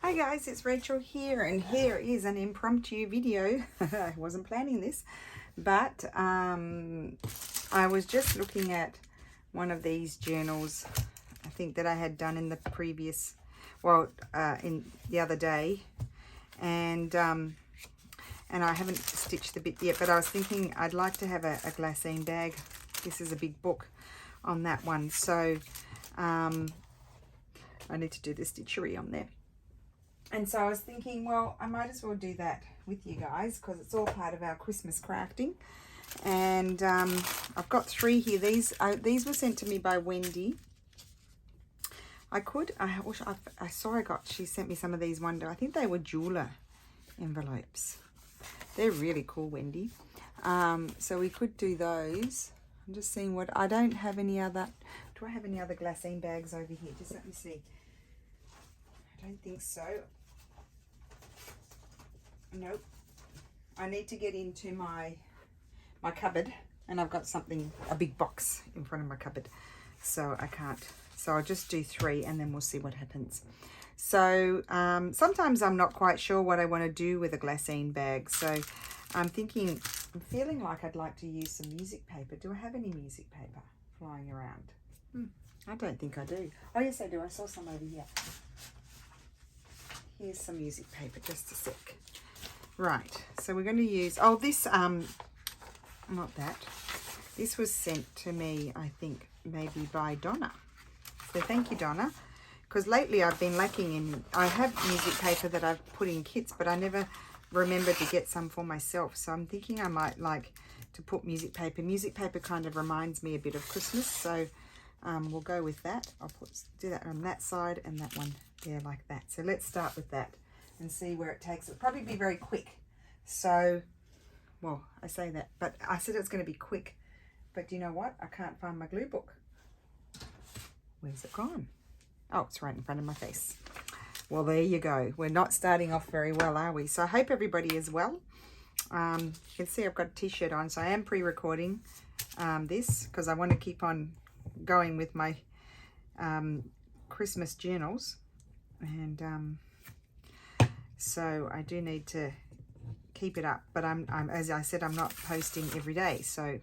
Hi guys, it's Rachel here, and here is an impromptu video. I wasn't planning this, but I was just looking at one of these journals, I think that I had done in the previous, in the other day, and I haven't stitched the bit yet, but I was thinking I'd like to have a glassine bag. This is a big book on that one, so I need to do the stitchery on there. And so I was thinking, well, I might as well do that with you guys because it's all part of our Christmas crafting. And I've got 3 here. These were sent to me by Wendy. She sent me some of these one day. I think they were jeweler envelopes. They're really cool, Wendy. So we could do those. I'm just seeing what, I don't have any other, do I have any other glassine bags over here? Just let me see. I don't think so. Nope. I need to get into my cupboard, and I've got a big box in front of my cupboard, so I can't. So I'll just do 3 and then we'll see what happens. So sometimes I'm not quite sure what I want to do with a glassine bag. So I'm feeling like I'd like to use some music paper. Do I have any music paper flying around? I don't think I do. Oh yes, I do. I saw some over here. Here's some music paper, just a sec. Right, so we're going to use, this, not that. This was sent to me, I think, maybe by Donna. So thank you, Donna. Because lately I've been lacking in, I have music paper that I've put in kits, but I never remembered to get some for myself. So I'm thinking I might like to put music paper. Music paper kind of reminds me a bit of Christmas, so we'll go with that. I'll do that on that side and that one there like that. So let's start with that and see where it takes. It'll probably be very quick. So, well, I say that, but I said it's going to be quick. But you know what? I can't find my glue book. Where's it gone? Oh, it's right in front of my face. Well, there you go. We're not starting off very well, are we? So I hope everybody is well. You can see I've got a t-shirt on, so I am pre-recording this because I want to keep on going with my Christmas journals. And so I do need to keep it up, but I'm as I said, I'm not posting every day, so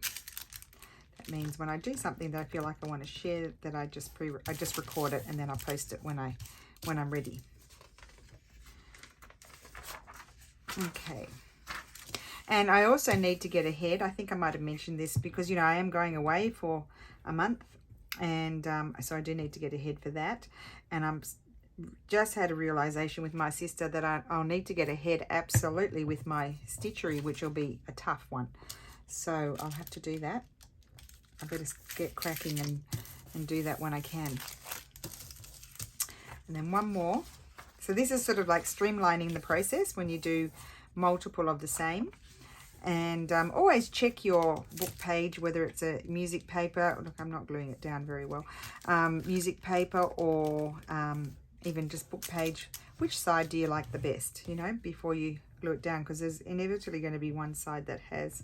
that means when I do something that I feel like I want to share, that I just record it and then I'll post it when I'm ready. Okay. And I also need to get a head. I think I might have mentioned this because, you know, I am going away for a month, and so I do need to get a head for that. And I'm just had a realization with my sister that I'll need to get a head absolutely with my stitchery, which will be a tough one. So I'll have to do that. I better get cracking and do that when I can. And then one more. So this is sort of like streamlining the process when you do multiple of the same. And always check your book page, whether it's a music paper. Look, I'm not gluing it down very well. Music paper or even just book page. Which side do you like the best, you know, before you glue it down? Because there's inevitably going to be one side that has,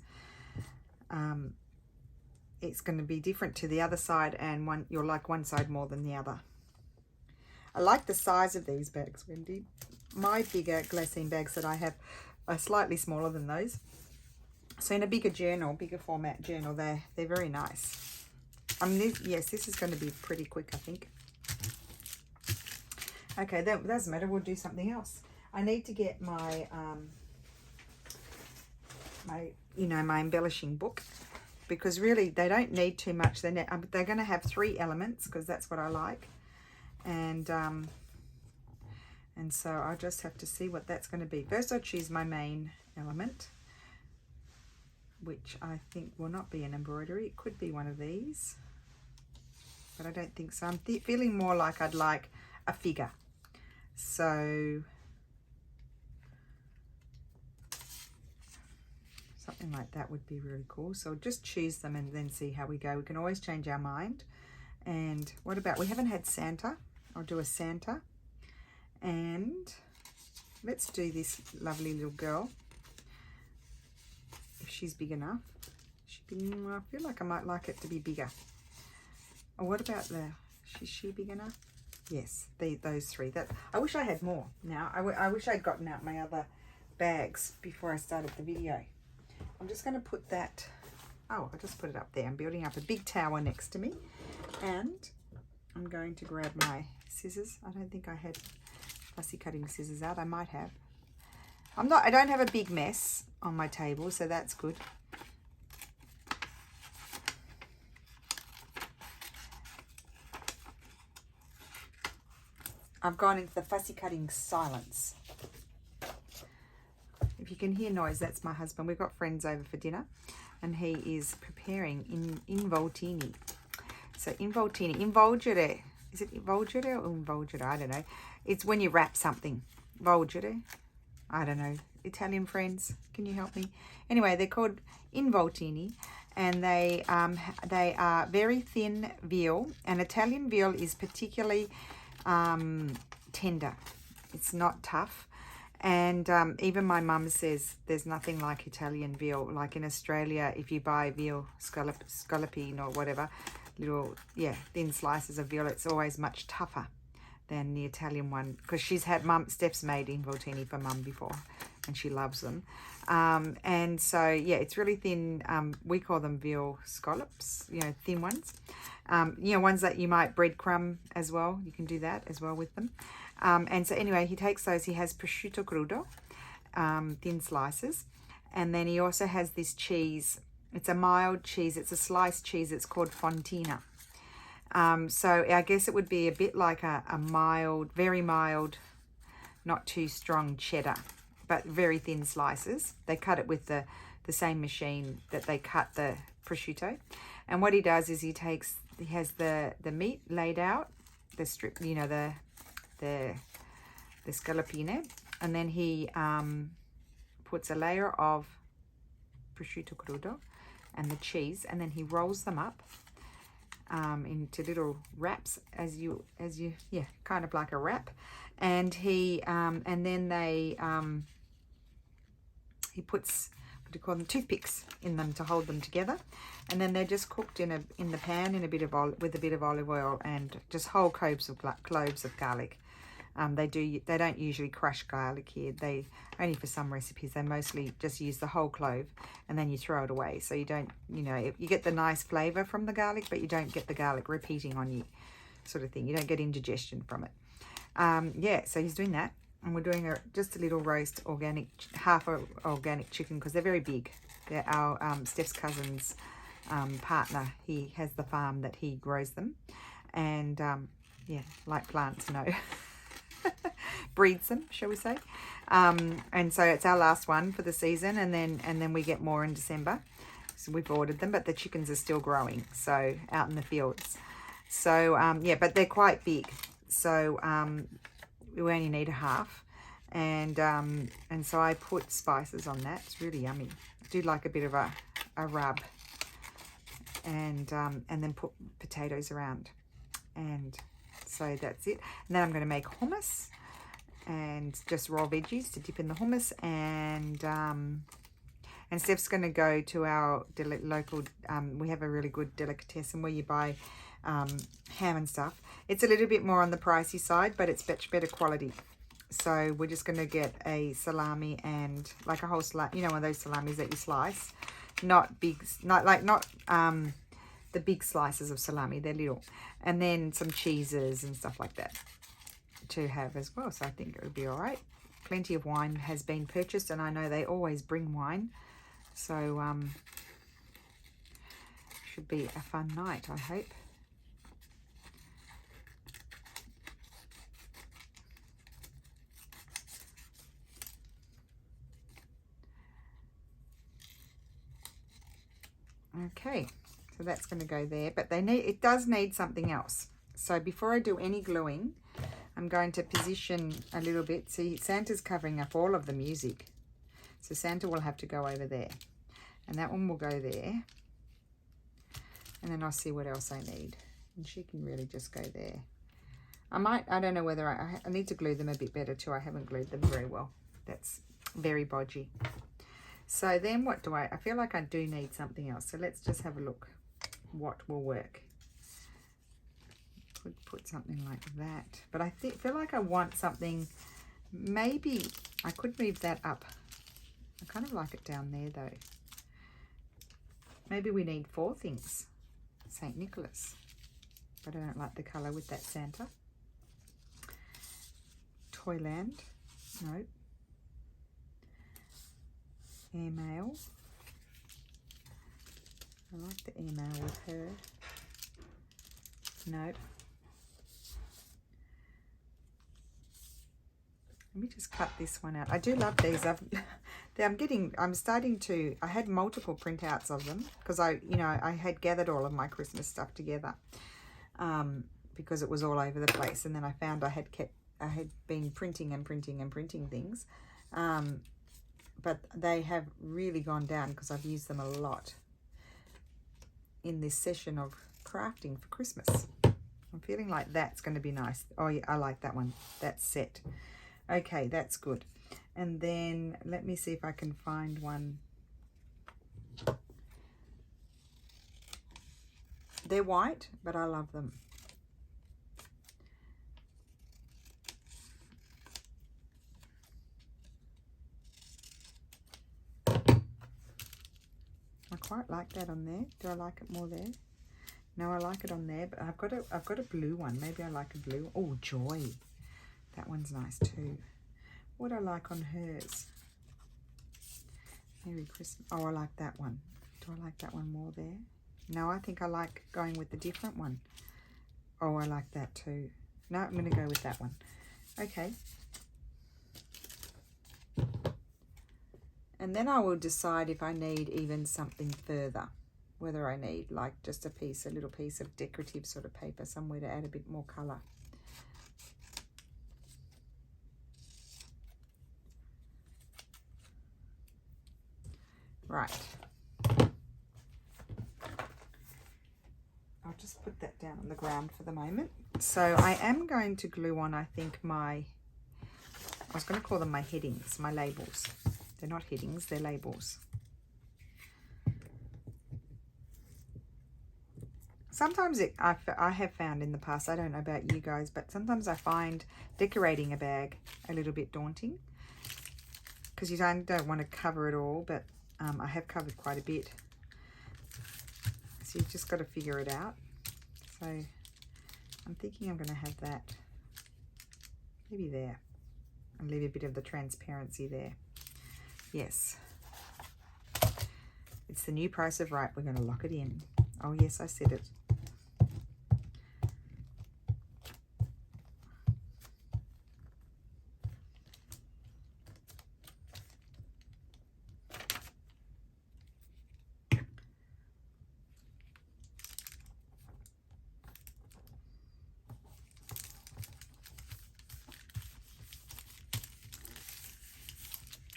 it's going to be different to the other side, and you'll like one side more than the other. I like the size of these bags, Wendy. My bigger glassine bags that I have are slightly smaller than those. So in a bigger format journal, they're very nice. Yes, this is going to be pretty quick, I think. Okay, that doesn't matter. We'll do something else. I need to get my my embellishing book, because really they don't need too much. They're going to have 3 elements because that's what I like, and so I'll just have to see what that's going to be. First, I'll choose my main element, which I think will not be an embroidery. It could be one of these, but I don't think so. I'm feeling more like I'd like a figure. So something like that would be really cool. So just choose them and then see how we go. We can always change our mind. And what about, we haven't had Santa. I'll do a Santa. And let's do this lovely little girl. If she's big enough. I feel like I might like it to be bigger. Or what about is she big enough? yes, those three. That I wish I had more now. I wish I'd gotten out my other bags before I started the video. I'm just going to put that, oh, I just put it up there. I'm building up a big tower next to me, and I'm going to grab my scissors. I don't think I had fussy cutting scissors out. I might have. I don't have a big mess on my table, so that's good. I've gone into the fussy cutting silence. If you can hear noise, that's my husband. We've got friends over for dinner, and he is preparing involtini. So involgere. Is it involgere or involgere? I don't know. It's when you wrap something. Volgere. I don't know. Italian friends, can you help me? Anyway, they're called involtini, and they are very thin veal, and Italian veal is particularly tender. It's not tough. And even my mum says there's nothing like Italian veal. Like in Australia, if you buy veal scallopine or whatever, little, thin slices of veal, it's always much tougher than the Italian one. Because she's had Steph's made involtini for mum before, and she loves them. And so, it's really thin. We call them veal scallops, thin ones. Ones that you might breadcrumb as well. You can do that as well with them. And so anyway, he takes those. He has prosciutto crudo, thin slices. And then he also has this cheese. It's a mild cheese. It's a sliced cheese. It's called fontina. So I guess it would be a bit like a mild, very mild, not too strong cheddar, but very thin slices. They cut it with the same machine that they cut the prosciutto. And what he does is he has the meat laid out, the strip, the scallopine, and then he puts a layer of prosciutto crudo and the cheese, and then he rolls them up into little wraps kind of like a wrap, and he puts, what do you call them, toothpicks in them to hold them together, and then they're just cooked in the pan with a bit of olive oil and just whole cloves of garlic. They don't usually crush garlic here. They only for some recipes. They mostly just use the whole clove, and then you throw it away. So you don't, you get the nice flavor from the garlic, but you don't get the garlic repeating on you, sort of thing. You don't get indigestion from it. So he's doing that, and we're doing just a little roast half organic chicken, because they're very big. They're our Steph's cousin's partner. He has the farm that he grows them, and like plants, breeds them, shall we say. And so it's our last one for the season, and then we get more in December. So we've ordered them, but the chickens are still growing, so out in the fields. So but they're quite big. So we only need a half, and so I put spices on that. It's really yummy. I do like a bit of a rub, and then put potatoes around, and so that's it. And then I'm going to make hummus and just raw veggies to dip in the hummus, and Steph's going to go to our local, we have a really good delicatessen where you buy ham and stuff. It's a little bit more on the pricey side, but it's much better quality. So we're just going to get a salami and like a whole salami, one of those salamis that you slice, not big, not the big slices of salami, they're little, and then some cheeses and stuff like that to have as well. So I think it would be all right. Plenty of wine has been purchased, and I know they always bring wine, so should be a fun night, I hope. Okay, so that's going to go there, but it does need something else. So before I do any gluing, I'm going to position a little bit. See, Santa's covering up all of the music, so Santa will have to go over there, and that one will go there, and then I'll see what else I need, and she can really just go there. I don't know whether I need to glue them a bit better too. I haven't glued them very well. That's very bodgy. So then what do I feel like I do need something else. So let's just have a look what will work. Could put something like that, but I feel like I want something, maybe I could move that up. I kind of like it down there though. Maybe we need 4 things. St. Nicholas, but I don't like the colour with that Santa. Toyland, no. Airmail. I like the email with her. No. Let me just cut this one out. I do love these. I'm starting to, I had multiple printouts of them because I had gathered all of my Christmas stuff together because it was all over the place. And then I found I had been printing and printing and printing things. But they have really gone down because I've used them a lot in this session of crafting for Christmas. I'm feeling like that's going to be nice. Oh yeah, I like that one. That's set. Okay, that's good. And then let me see if I can find one. They're white, but I love them. I quite like that on there. Do I like it more there? No, I like it on there, but I've got a blue one. Maybe I like a blue. Oh, Joy. That one's nice too. What I like on hers? Merry Christmas. Oh, I like that one. Do I like that one more there? No, I think I like going with the different one. Oh, I like that too. No, I'm going to go with that one. Okay. And then I will decide if I need even something further. Whether I need like just a little piece of decorative sort of paper somewhere to add a bit more colour. Right. I'll just put that down on the ground for the moment. So I am going to glue on, I think, I was going to call them my headings, my labels. They're not headings, they're labels. Sometimes I have found in the past, I don't know about you guys, but sometimes I find decorating a bag a little bit daunting because you don't want to cover it all, but I have covered quite a bit. So you've just got to figure it out. So I'm thinking I'm going to have that maybe there and leave a bit of the transparency there. Yes. It's the new price of right. We're going to lock it in. Oh, yes, I said it.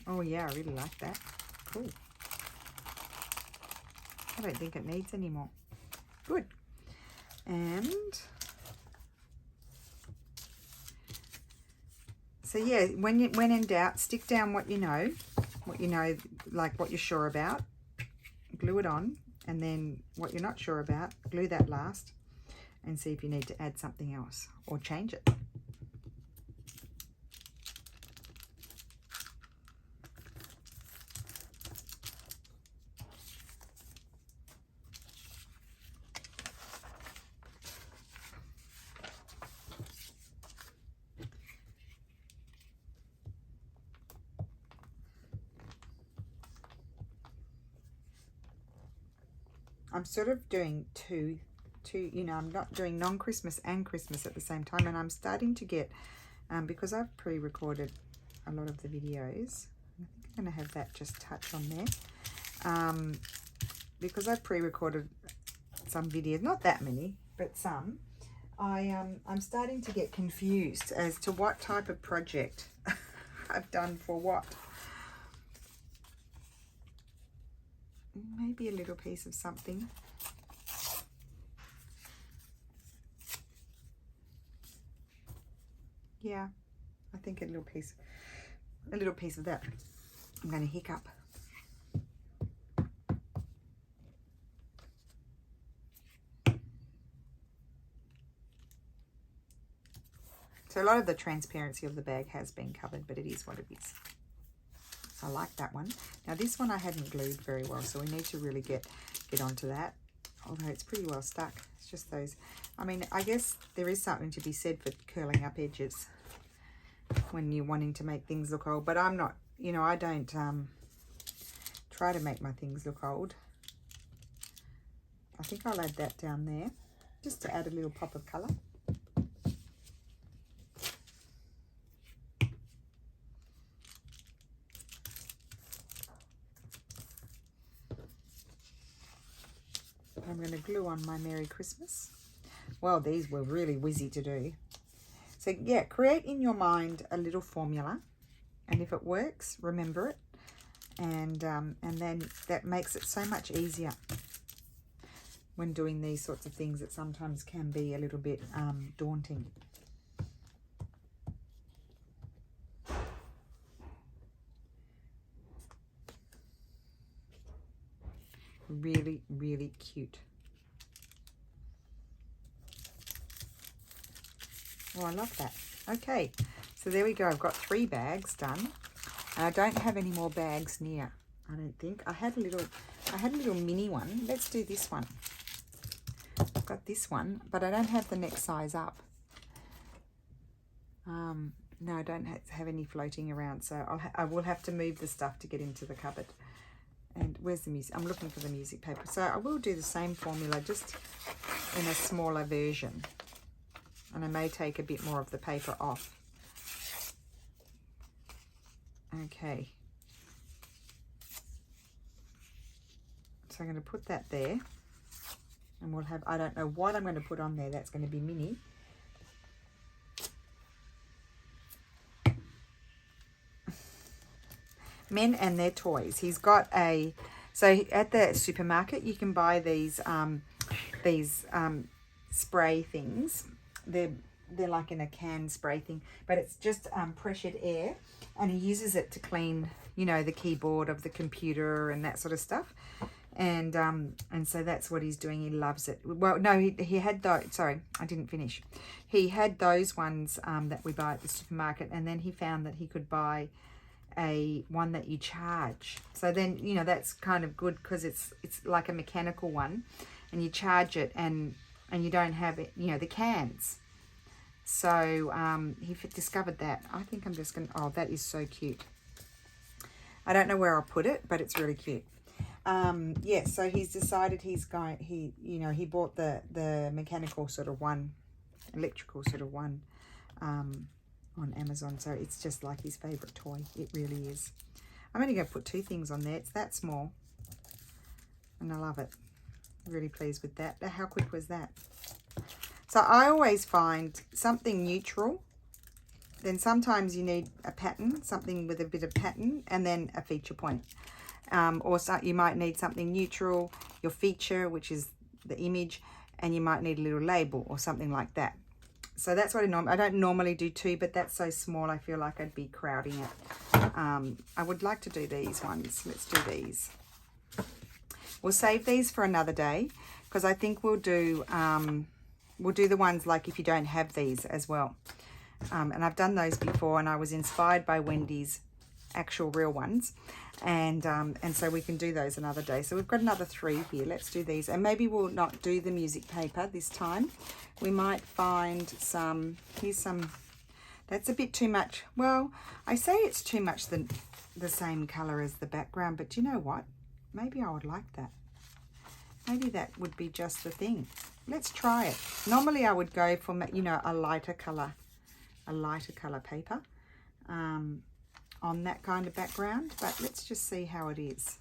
Oh, yeah, I really like that. Cool. I don't think it needs any more. Good. And so yeah, when in doubt, stick down what you know, like what you're sure about, glue it on, and then what you're not sure about, glue that last, and see if you need to add something else or change it. I'm sort of doing two, I'm not doing non-Christmas and Christmas at the same time, and I'm starting to get, because I've pre-recorded a lot of the videos, I think I'm going to have that just touch on there, because I've pre-recorded some videos, not that many, but some, I'm starting to get confused as to what type of project I've done for what. Maybe a little piece of something. Yeah, I think a little piece of that. I'm going to hiccup. So a lot of the transparency of the bag has been covered, but it is what it is. So I like that one. Now this one I hadn't glued very well, so we need to really get onto that. Although it's pretty well stuck. It's just those, I mean, I guess there is something to be said for curling up edges when you're wanting to make things look old, but I'm not, you know, I don't try to make my things look old. I think I'll add that down there just to add a little pop of colour. I'm going to glue on my Merry Christmas. Well, these were really whizzy to do. So yeah, create in your mind a little formula, and if it works, remember it, and then that makes it so much easier when doing these sorts of things that sometimes can be a little bit daunting. Really, really cute. Oh, I love that. Okay, so there we go. I've got 3 bags done, and I don't have any more bags near. I don't think I had a little mini one. Let's do this one. I've got this one, but I don't have the next size up. No, I don't have any floating around, so I will have to move the stuff to get into the cupboard. And where's the music? I'm looking for the music paper. So I will do the same formula, just in a smaller version. And I may take a bit more of the paper off. Okay. So I'm going to put that there. And we'll have, I don't know what I'm going to put on there. That's going to be mini. Men and their toys. He's got a, so at the supermarket you can buy these spray things. They're like in a can spray thing, but it's just pressured air, and he uses it to clean, you know, the keyboard of the computer and that sort of stuff. And so that's what he's doing. He loves it. Well, no, he had those. Sorry, I didn't finish. He had those ones that we buy at the supermarket, and then he found that he could buy one that you charge. So then, you know, that's kind of good because it's like a mechanical one, and you charge it, and you don't have it, you know, the cans. So he discovered that. I think I'm just gonna, oh, that is so cute. I don't know where I'll put it, but it's really cute. Yeah, so he's decided he bought the mechanical sort of one, electrical sort of one, on Amazon. So it's just like his favorite toy. It really is. I'm only going to put 2 things on there. It's that small, and I love it. Really pleased with that. How quick was that? So I always find something neutral, then sometimes you need a pattern, something with a bit of pattern, and then a feature point. Or so you might need something neutral, your feature, which is the image, and you might need a little label or something like that. So that's what I don't normally do 2, but that's so small I feel like I'd be crowding it. I would like to do these ones. Let's do these. We'll save these for another day, because I think we'll do the ones like if you don't have these as well. And I've done those before, and I was inspired by Wendy's actual real ones, and so we can do those another day. So we've got another 3 here. Let's do these, and maybe we'll not do the music paper this time. We might find some. Here's some. That's a bit too much. Well, I say it's too much the same color as the background, but you know what, maybe I would like that. Maybe that would be just the thing. Let's try it. Normally I would go for, you know, a lighter color paper on that kind of background, but let's just see how it is.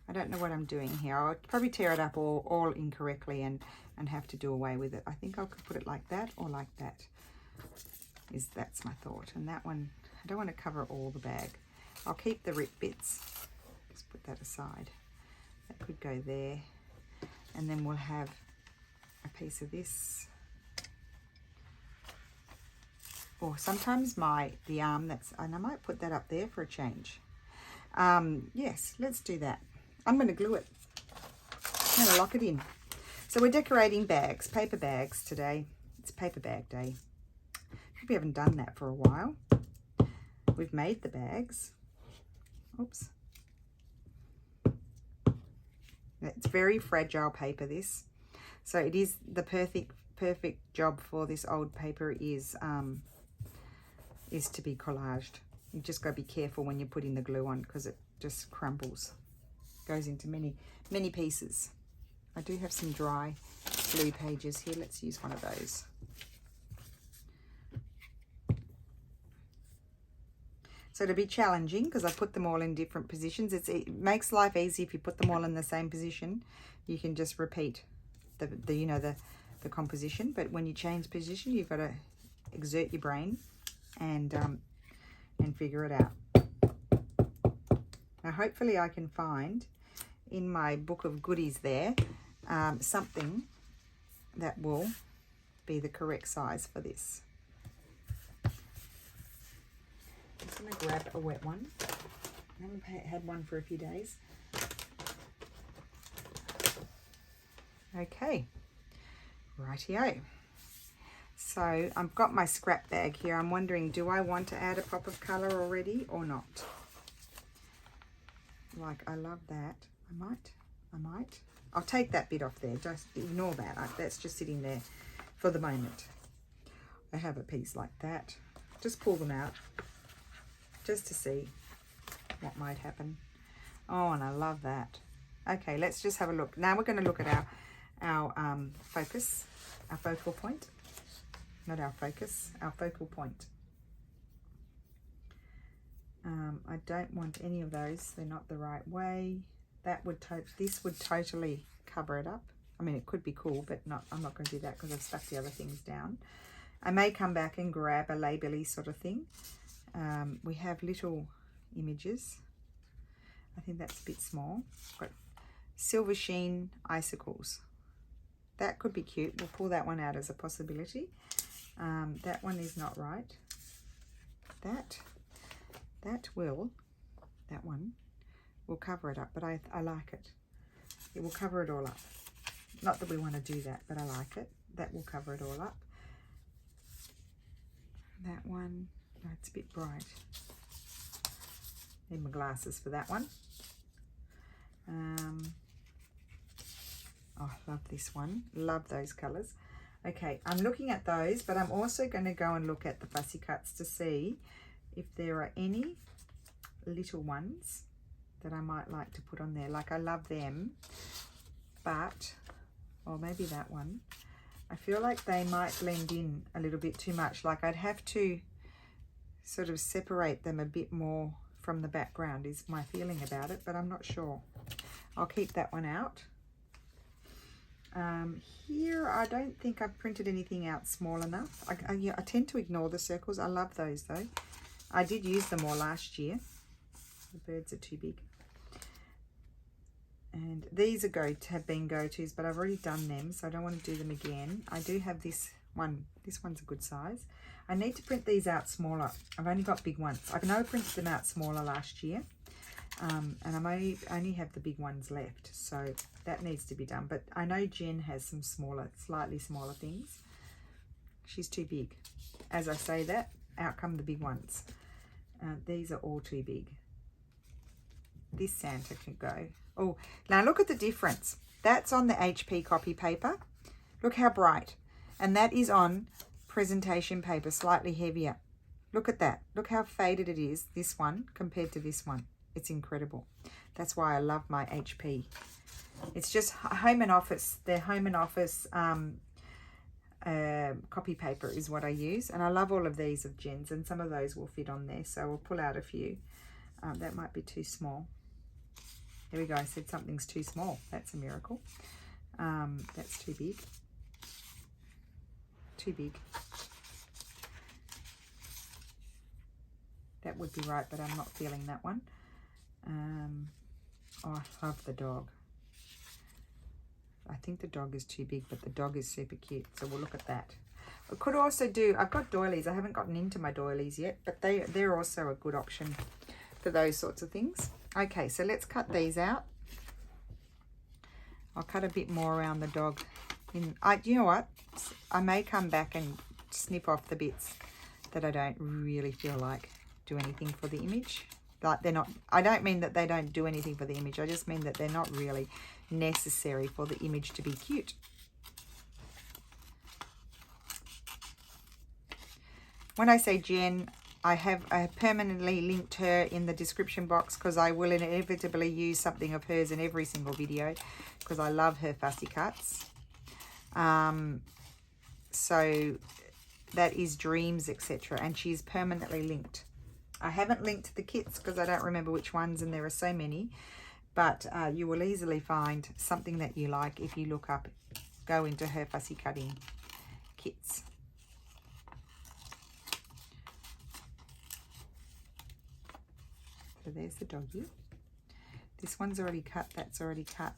I don't know what I'm doing here. I'll probably tear it up all incorrectly and have to do away with it. I think I could put it like that or like that. That's my thought. And that one, I don't want to cover all the bag. I'll keep the rip bits. Just put that aside. That could go there. And then we'll have a piece of this. Or sometimes the arm and I might put that up there for a change. Yes, let's do that. I'm going to glue it. I'm going to lock it in. So we're decorating bags, paper bags today. It's paper bag day. We haven't done that for a while. We've made the bags. Oops. It's very fragile paper, this. So it is the perfect job for this old paper is to be collaged. You just got to be careful when you're putting the glue on, because it just crumbles. Goes into many pieces. I do have some dry glue pages here. Let's use one of those. So it'll be challenging because I put them all in different positions. It makes life easy if you put them all in the same position. You can just repeat the composition. But when you change position, you've got to exert your brain and figure it out. Now, hopefully, I can find in my book of goodies there something that will be the correct size for this. I'm just going to grab a wet one. I haven't had one for a few days. Okay, rightio. So I've got my scrap bag here. I'm wondering, do I want to add a pop of colour already or not? Like, I love that. I might. I'll take that bit off there. Just ignore that. That's just sitting there for the moment. I have a piece like that. Just pull them out just to see what might happen. Oh, and I love that. Okay, let's just have a look. Now we're going to look at our focus, our focal point. Not our focus, our focal point. I don't want any of those. They're not the right way. This would totally cover it up. I mean, it could be cool, but I'm not going to do that because I've stuck the other things down. I may come back and grab a label-y sort of thing. We have little images. I think that's a bit small. Got silver sheen icicles. That could be cute. We'll pull that one out as a possibility. That one is not right. That one will cover it up, but I like it. It will cover it all up. Not that we want to do that, but I like it. That will cover it all up. That one, no, it's a bit bright. Need my glasses for that one. Oh, I love this one. Love those colours. Okay, I'm looking at those, but I'm also going to go and look at the fussy cuts to see if there are any little ones that I might like to put on there. Like, I love them, but, or maybe that one. I feel like they might blend in a little bit too much. Like, I'd have to sort of separate them a bit more from the background is my feeling about it, but I'm not sure. I'll keep that one out. Here, I don't think I've printed anything out small enough. I tend to ignore the circles. I love those though. I did use them all last year. The birds are too big. And these have been go-tos, but I've already done them, so I don't want to do them again. I do have this one. This one's a good size. I need to print these out smaller. I've only got big ones. I know I printed them out smaller last year. And I only have the big ones left, so that needs to be done. But I know Jen has some smaller, slightly smaller things. She's too big. As I say that, out come the big ones. These are all too big. This Santa can go. Oh, now look at the difference. That's on the HP copy paper. Look how bright. And that is on presentation paper, slightly heavier. Look at that. Look how faded it is, this one, compared to this one. It's incredible. That's why I love my HP. It's just home and office. Their home and office copy paper is what I use. And I love all of these of Jen's, and some of those will fit on there. So we'll pull out a few. That might be too small. There we go. I said something's too small. That's a miracle. That's too big. Too big. That would be right, but I'm not feeling that one. Oh, I love the dog. I think the dog is too big, but the dog is super cute. So we'll look at that. I could also do, I've got doilies. I haven't gotten into my doilies yet, but they're also a good option for those sorts of things. Okay, so let's cut these out. I'll cut a bit more around the dog. You know what? I may come back and snip off the bits that I don't really feel like do anything for the image. Like they're not, I don't mean that they don't do anything for the image. I just mean that they're not really necessary for the image to be cute. When I say Jen, I have permanently linked her in the description box because I will inevitably use something of hers in every single video because I love her fussy cuts. So that is Dreams, etc. And she's permanently linked. I haven't linked the kits because I don't remember which ones, and there are so many. But you will easily find something that you like if you look up, go into her fussy cutting kits. So there's the doggy. This one's already cut, that's already cut.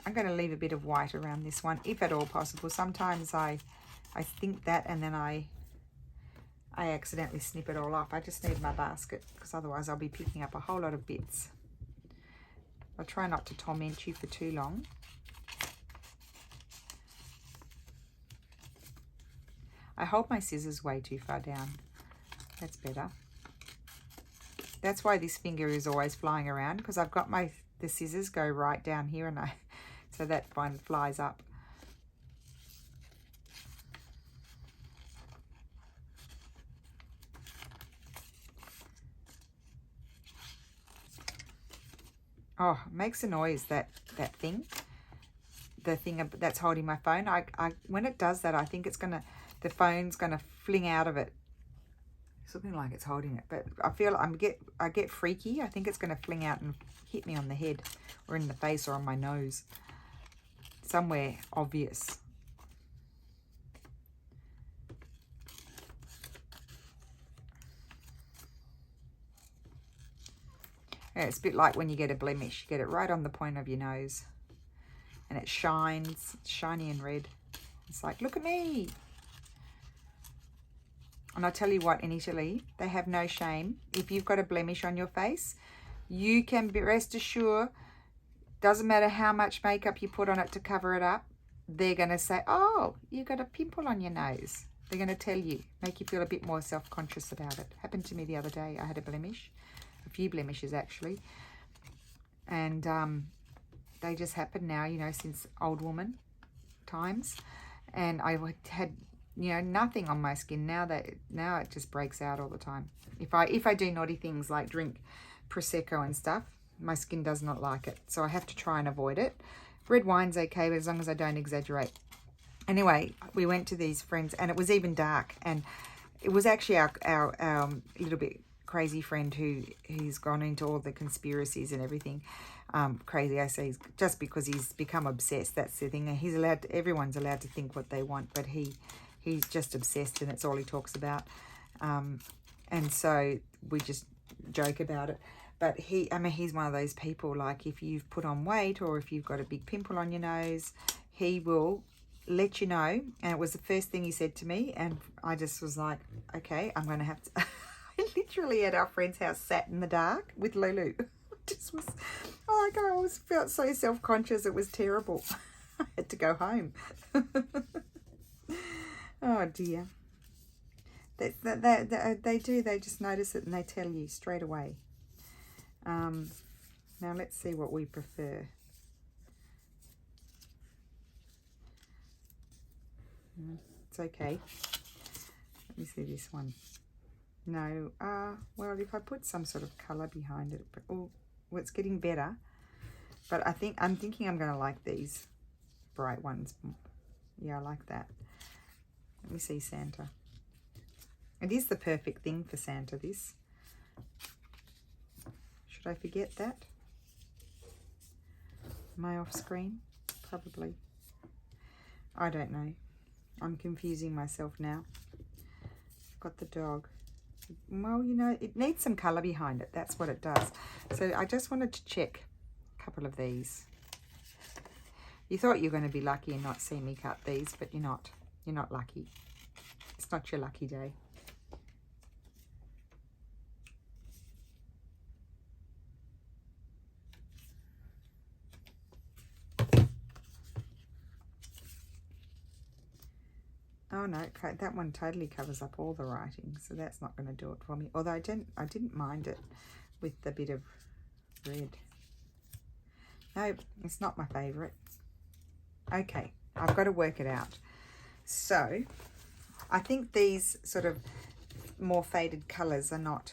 I'm going to leave a bit of white around this one, if at all possible. Sometimes I think that and then I accidentally snip it all off. I just need my basket because otherwise I'll be picking up a whole lot of bits. I'll try not to torment you for too long. I hold my scissors way too far down. That's better. That's why this finger is always flying around, because I've got the scissors go right down here, and so that one flies up. Oh, it makes a noise, that thing. The thing that's holding my phone. When it does that, I think the phone's gonna fling out of it. Something like it's holding it, but I feel I get freaky. I think it's going to fling out and hit me on the head or in the face or on my nose. Somewhere obvious. Yeah, it's a bit like when you get a blemish. You get it right on the point of your nose. And it shines, it's shiny and red. It's like, look at me. And I tell you what, in Italy, they have no shame. If you've got a blemish on your face, you can be rest assured, doesn't matter how much makeup you put on it to cover it up, they're going to say, oh, you got a pimple on your nose. They're going to tell you, make you feel a bit more self-conscious about it. Happened to me the other day. I had a blemish, a few blemishes actually. And they just happen now, you know, since old woman times. And I had, you know, nothing on my skin. Now it just breaks out all the time. If I do naughty things like drink Prosecco and stuff, my skin does not like it. So I have to try and avoid it. Red wine's okay, but as long as I don't exaggerate. Anyway, we went to these friends, and it was even dark. And it was actually our little bit crazy friend who's gone into all the conspiracies and everything. Crazy, I say, just because he's become obsessed. That's the thing. He's everyone's allowed to think what they want, but he's just obsessed, and it's all he talks about. And so we just joke about it. But he's one of those people, like if you've put on weight or if you've got a big pimple on your nose, he will let you know. And it was the first thing he said to me. And I just was like, okay, I'm going to have to. I literally at our friend's house sat in the dark with Lulu. Just was, I always felt so self-conscious. It was terrible. I had to go home. Oh dear. They do. They just notice it and they tell you straight away. Now let's see what we prefer. It's okay. Let me see this one. No, well, if I put some sort of colour behind it, well, it's getting better. But I'm thinking I'm going to like these bright ones. Yeah, I like that. Let me see Santa. It is the perfect thing for Santa, this. Should I forget that? Am I off screen? Probably. I don't know. I'm confusing myself now. I've got the dog. Well, you know, it needs some colour behind it. That's what it does. So I just wanted to check a couple of these. You thought you were going to be lucky and not see me cut these, but you're not. You're not lucky. It's not your lucky day. Oh no, that one totally covers up all the writing, so that's not going to do it for me. Although I didn't mind it with the bit of red. No, it's not my favourite. Okay, I've got to work it out. So I think these sort of more faded colours are not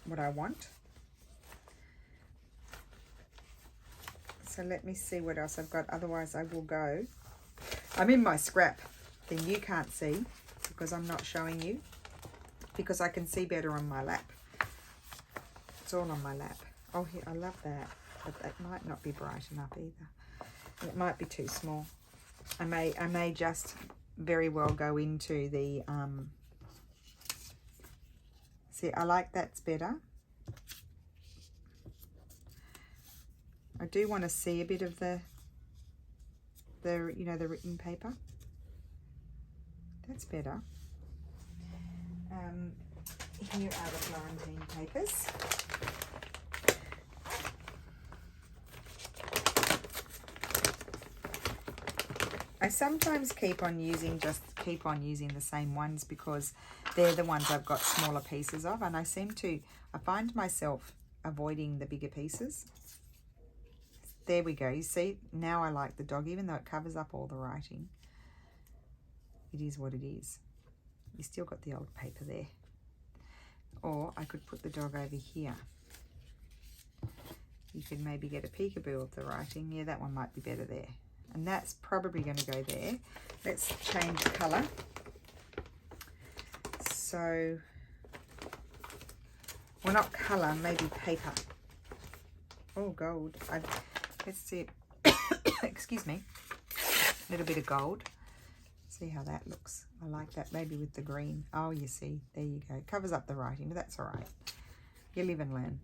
what I want. So let me see what else I've got. Otherwise I will go. I'm in my scrap. Then you can't see because I'm not showing you. Because I can see better on my lap. It's all on my lap. Oh, here, I love that. But that might not be bright enough either. It might be too small. I may just very well go into the see, I like that's better. I do want to see a bit of the you know, the written paper. That's better. Here are the Florentine papers. I sometimes keep on using the same ones because they're the ones I've got smaller pieces of, and I find myself avoiding the bigger pieces. There we go. You see, now I like the dog, even though it covers up all the writing. It is what it is. You still got the old paper there. Or I could put the dog over here. You could maybe get a peekaboo of the writing. Yeah, that one might be better there. And that's probably going to go there. Let's change colour. So, well, not colour, maybe paper. Oh, gold. Let's see it. Excuse me. A little bit of gold. See how that looks. I like that, maybe with the green. Oh, you see, there you go. It covers up the writing, but that's all right. You live and learn.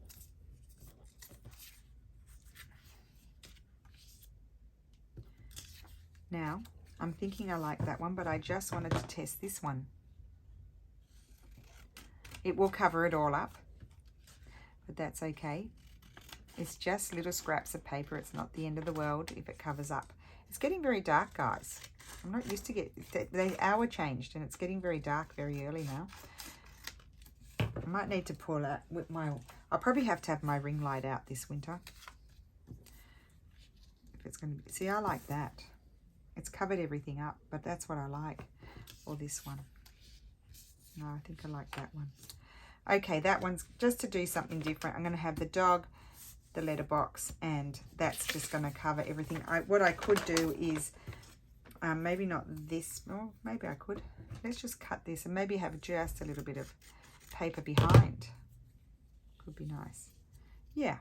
Now, I'm thinking I like that one, but I just wanted to test this one. It will cover it all up, but that's okay. It's just little scraps of paper. It's not the end of the world if it covers up. It's getting very dark, guys. I'm not used to the hour changed, and it's getting very dark very early now. I might need to pull out with I'll probably have to have my ring light out this winter. If it's going to be, see, I like that. It's covered everything up, but that's what I like. Or this one. No, I think I like that one. Okay, that one's just to do something different. I'm going to have the dog, the letterbox, and that's just going to cover everything. What I could do is maybe not this. Oh, maybe I could. Let's just cut this and maybe have just a little bit of paper behind. Could be nice. Yeah.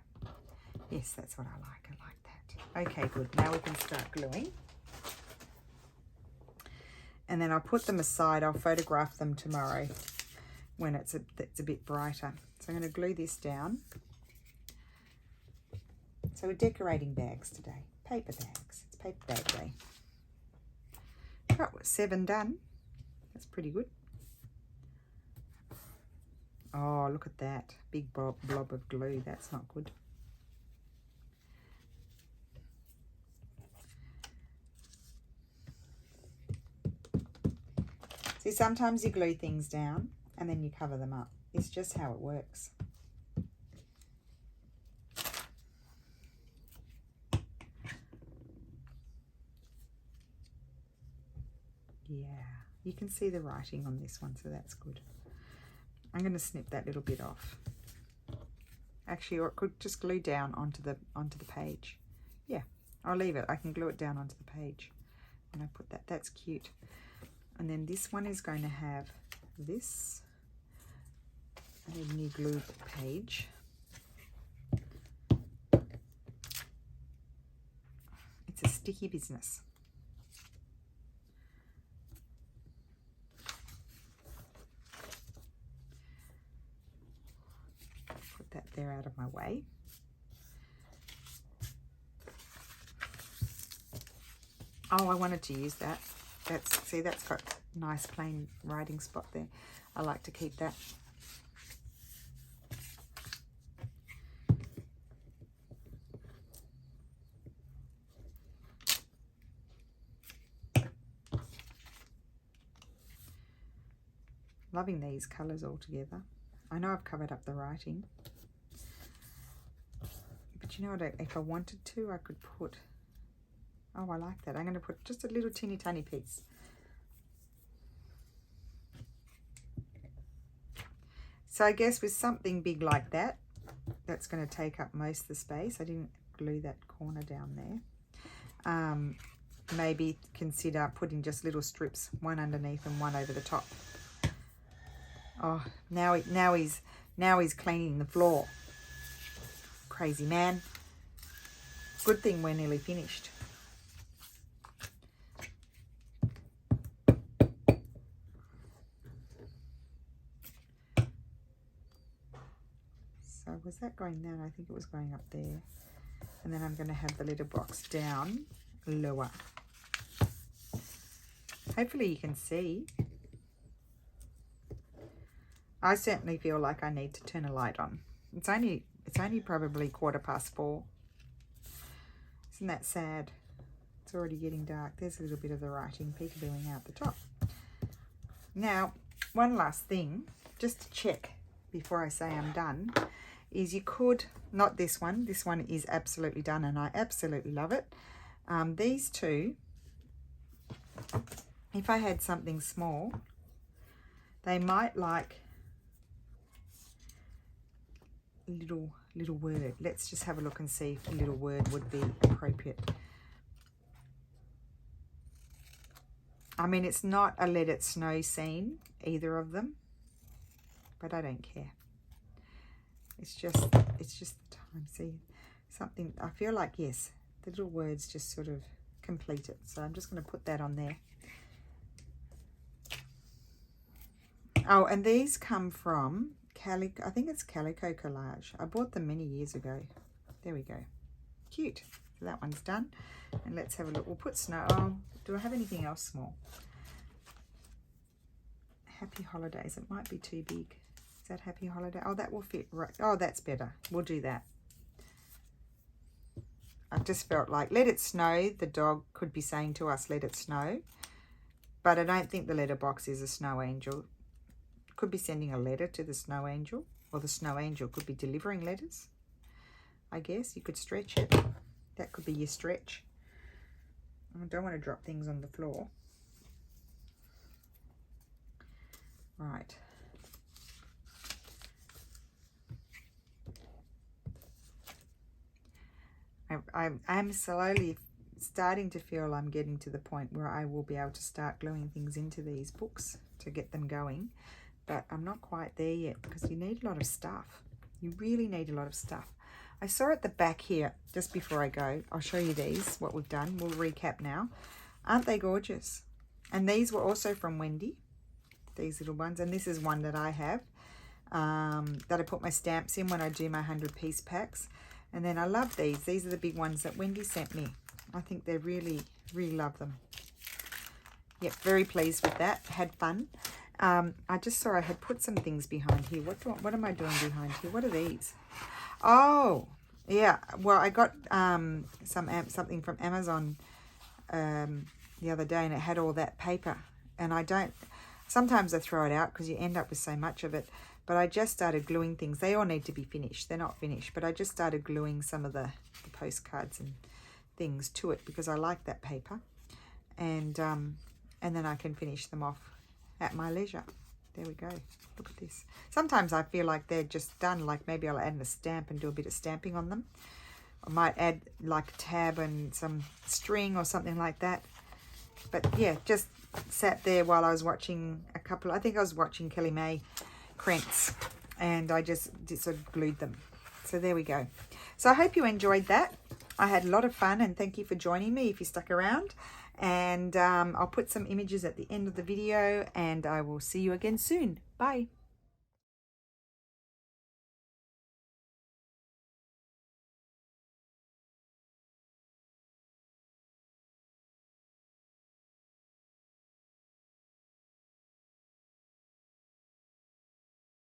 Yes, that's what I like. I like that. Okay, good. Now we can start gluing. And then I'll put them aside. I'll photograph them tomorrow when it's a bit brighter. So I'm going to glue this down. So we're decorating bags today. Paper bags. It's paper bag day. Got 7 done. That's pretty good. Oh, look at that. Big blob of glue. That's not good. See, sometimes you glue things down and then you cover them up. It's just how it works. Yeah, you can see the writing on this one, so that's good. I'm going to snip that little bit off. Actually, or it could just glue down onto the page. Yeah, I'll leave it. I can glue it down onto the page. And I put that. That's cute. And then this one is going to have this. I need a new glue page. It's a sticky business. Put that there out of my way. Oh, I wanted to use that. See, that's got a nice plain writing spot there. I like to keep that. Loving these colours all together. I know I've covered up the writing. But you know what, if I wanted to, I could put... Oh, I like that. I'm going to put just a little teeny tiny piece. So I guess with something big like that, that's going to take up most of the space. I didn't glue that corner down there. Maybe consider putting just little strips, one underneath and one over the top. Oh, now he's cleaning the floor. Crazy man. Good thing we're nearly finished. So was that going down? I think it was going up there. And then I'm going to have the letterbox down lower. Hopefully you can see. I certainly feel like I need to turn a light on. It's only probably 4:15. Isn't that sad? It's already getting dark. There's a little bit of the writing peekabooing out the top. Now, one last thing, just to check before I say I'm done, is you could, not this one is absolutely done and I absolutely love it. These two, if I had something small, they might like little word. Let's just have a look and see if a little word would be appropriate. I mean, it's not a let it snow scene, either of them, but I don't care. It's just the time. See, something, I feel like, yes, the little words just sort of complete it. So I'm just going to put that on there. Oh, and these come from Calico, I think it's Calico Collage. I bought them many years ago. There we go. Cute. So that one's done. And let's have a look. We'll put snow. Oh, do I have anything else small? Happy Holidays. It might be too big. Is that Happy Holiday? Oh, that will fit right. Oh, that's better. We'll do that. I just felt like let it snow. The dog could be saying to us, let it snow. But I don't think the letterbox is a snow angel. Could be sending a letter to the snow angel, or the snow angel could be delivering letters. I guess you could stretch it. That could be your stretch. I don't want to drop things on the floor. Right. I'm slowly starting to feel I'm getting to the point where I will be able to start gluing things into these books to get them going. But I'm not quite there yet because you need a lot of stuff. You really need a lot of stuff. I saw at the back here, just before I go, I'll show you these, what we've done. We'll recap now. Aren't they gorgeous? And these were also from Wendy, these little ones. And this is one that I have, that I put my stamps in when I do my 100-piece packs. And then I love these. These are the big ones that Wendy sent me. I think they really, really love them. Yep, very pleased with that. Had fun. I just saw I had put some things behind here. What am I doing behind here? What are these? Oh, yeah. Well, I got something from Amazon the other day, and it had all that paper. And sometimes I throw it out because you end up with so much of it. But I just started gluing things. They all need to be finished. They're not finished. But I just started gluing some of the postcards and things to it because I like that paper. And then I can finish them off at my leisure. There we go. Look at this. Sometimes I feel like they're just done. Like maybe I'll add a stamp and do a bit of stamping on them. I might add like a tab and some string or something like that. But yeah, just sat there while I was watching I think I was watching Kelly May Krentz, and I just sort of glued them. So there we go. So I hope you enjoyed that. I had a lot of fun, and thank you for joining me if you stuck around. And I'll put some images at the end of the video, and I will see you again soon. Bye.